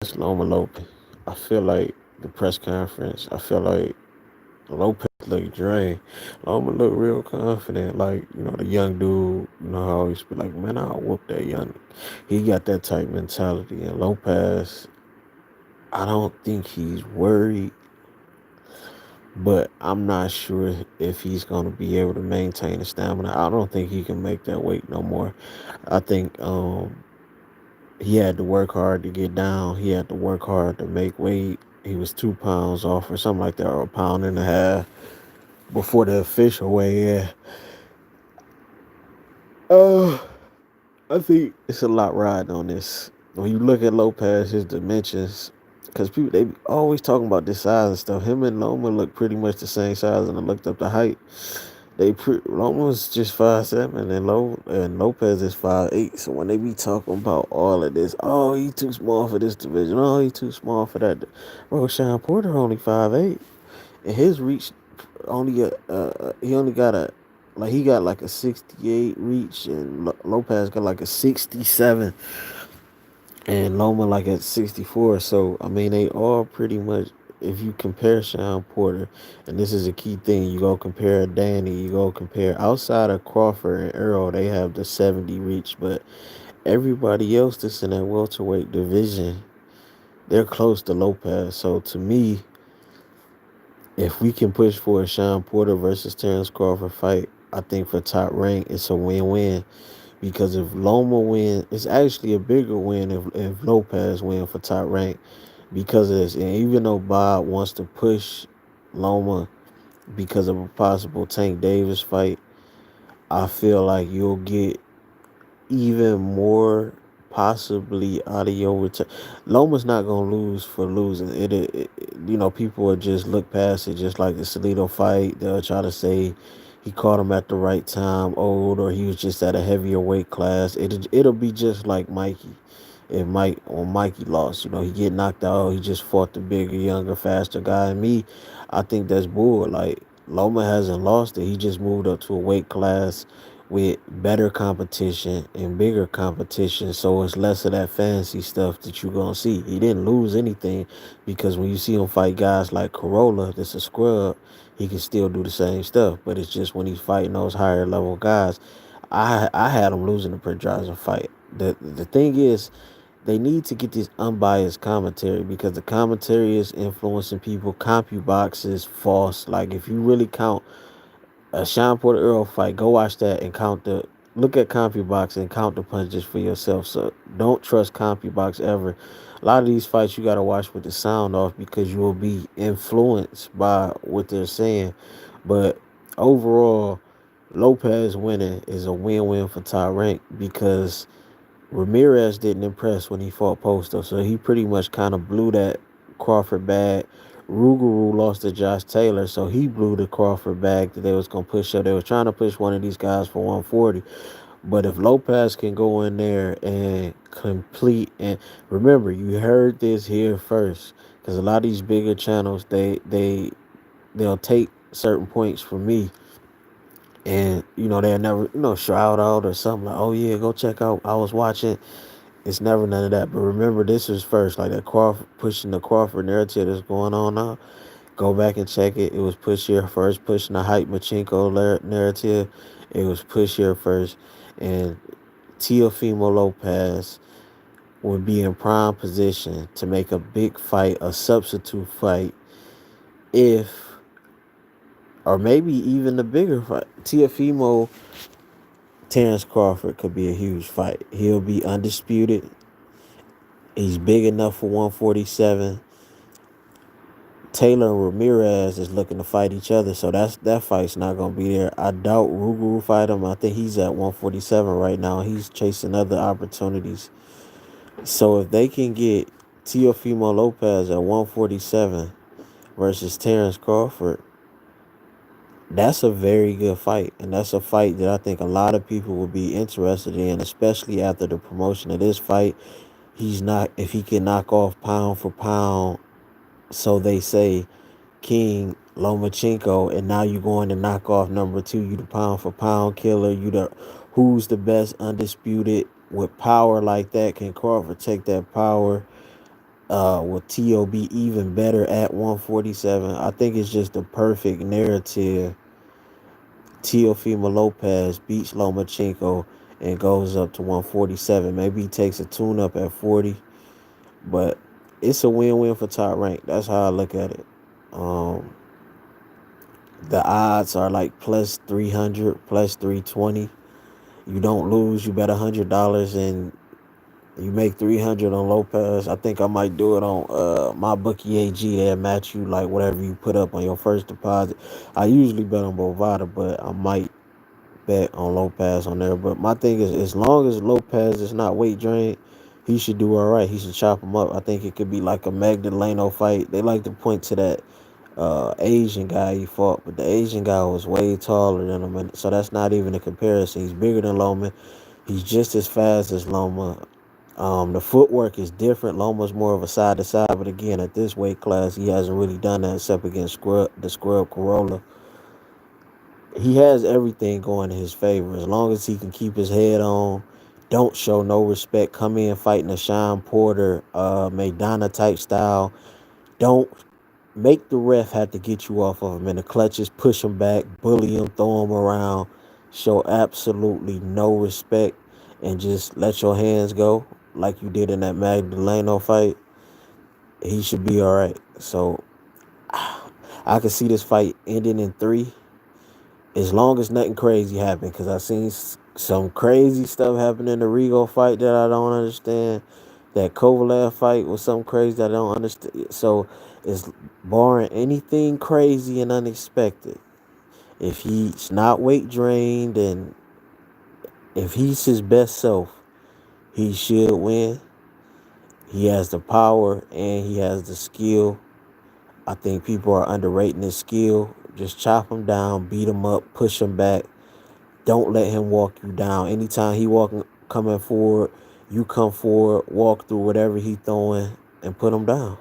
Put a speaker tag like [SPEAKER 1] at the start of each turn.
[SPEAKER 1] It's Loma Lopez. I feel like the press conference, I feel like Lopez looked drained. Loma looked real confident. Like, the young dude, I always be like, man, I'll whoop that young. He got that type mentality. And Lopez, I don't think he's worried, but I'm not sure if he's going to be able to maintain the stamina. I don't think he can make that weight no more. I think he had to work hard to get down. He had to work hard to make weight. He was 2 pounds off or something like that, or a pound and a half before the official weigh in. Uh, I think it's a lot riding on this. When you look at Lopez, his dimensions, because people they always talking about this size and stuff. Him and Loma look pretty much the same size, and I looked up the height. Loma's just 5'7", and Lopez is 5'8". So when they be talking about all of this, oh, he too small for this division, oh, he too small for that. Bro, Sean Porter only 5'8", and his reach only he only got a like he got like a 68 reach, and Lopez got like a 67, and Loma like at 64. So I mean, they all pretty much. If you compare Sean Porter, and this is a key thing, you go compare Danny, you go compare outside of Crawford and Earl, they have the 70 reach, but everybody else that's in that welterweight division, they're close to Lopez. So to me, if we can push for a Sean Porter versus Terrence Crawford fight, I think for top rank, it's a win-win. Because if Loma win, it's actually a bigger win if Lopez win for top rank. Because of this, and even though Bob wants to push Loma because of a possible Tank Davis fight, I feel like you'll get even more possibly out of your return. Loma's not gonna lose for losing. People will just look past it, just like the Salido fight. They'll try to say he caught him at the right time, old, or he was just at a heavier weight class. It'll be just like Mikey. If Mikey lost, he get knocked out. He just fought the bigger, younger, faster guy. And me, I think that's bull. Like Loma hasn't lost it. He just moved up to a weight class with better competition and bigger competition, so it's less of that fancy stuff that you're gonna see. He didn't lose anything, because when you see him fight guys like Corolla, that's a scrub, he can still do the same stuff. But it's just when he's fighting those higher level guys, I had him losing the Pedraza fight. The thing is, they need to get this unbiased commentary, because the commentary is influencing people. CompuBox is false. Like, if you really count a Sean Porter Earl fight, go watch that and look at CompuBox and count the punches for yourself. So don't trust CompuBox ever. A lot of these fights you gotta watch with the sound off, because you will be influenced by what they're saying. But overall, Lopez winning is a win-win for top rank, because Ramirez didn't impress when he fought Posto, so he pretty much kind of blew that Crawford bag. Rougarou lost to Josh Taylor, so he blew the Crawford bag that they was gonna push up. They was trying to push one of these guys for 140, but if Lopez can go in there and complete, and remember, you heard this here first, because a lot of these bigger channels, they'll take certain points from me, and they'll never shout out or something like, oh yeah, go check out, I was watching. It's never none of that. But remember, this is first. Like that Crawford, pushing the Crawford narrative that's going on now. Go back and check it. It was push here first, pushing the hype Lomachenko narrative. It was push here first. And Teofimo Lopez would be in prime position to make a big fight, a substitute fight, if, or maybe even a bigger fight. Teofimo Terrence Crawford could be a huge fight. He'll be undisputed. He's big enough for 147. Taylor and Ramirez is looking to fight each other, so that fight's not gonna be there. I doubt Ruger will fight him. I think he's at 147 right now. He's chasing other opportunities. So if they can get Teofimo Lopez at 147 versus Terrence Crawford, that's a very good fight, and that's a fight that I think a lot of people will be interested in, especially after the promotion of this fight. He's not if he can knock off pound for pound, so they say, King Lomachenko, and now you going to knock off number two. You the pound for pound killer. You the who's the best undisputed with power like that? Can Crawford take that power? Will T.O. be even better at 147? I think it's just the perfect narrative. Teofimo Lopez beats Lomachenko and goes up to 147. Maybe he takes a tune up at 40, but it's a win-win for Top Rank. That's how I look at it. Um, the odds are like plus 300, plus 320. You don't lose. You bet $100 and you make 300 on Lopez. I think I might do it on my bookie AG. They'll match you like whatever you put up on your first deposit. I usually bet on Bovada, but I might bet on Lopez on there. But my thing is, as long as Lopez is not weight drained, he should do all right. He should chop him up. I think it could be like a Magdaleno fight. They like to point to that Asian guy he fought, but the Asian guy was way taller than him, and so that's not even a comparison. He's bigger than Loma. He's just as fast as Loma. The footwork is different. Loma's more of a side to side, but again, at this weight class, he hasn't really done that except against the Scrub Corolla. He has everything going in his favor as long as he can keep his head on. Don't show no respect. Come in fighting a Sean Porter, Maidana type style. Don't make the ref have to get you off of him in the clutches, push him back, bully him, throw him around, show absolutely no respect, and just let your hands go like you did in that Magdaleno fight. He should be all right. So I could see this fight ending in 3 as long as nothing crazy happened, because I've seen some crazy stuff happen in the Rigo fight that I don't understand. That Kovalev fight was something crazy that I don't understand. So it's barring anything crazy and unexpected. If he's not weight drained and if he's his best self, he should win. He has the power and he has the skill. I think people are underrating his skill. Just chop him down, beat him up, push him back. Don't let him walk you down. Anytime he coming forward, you come forward, walk through whatever he throwing, and put him down.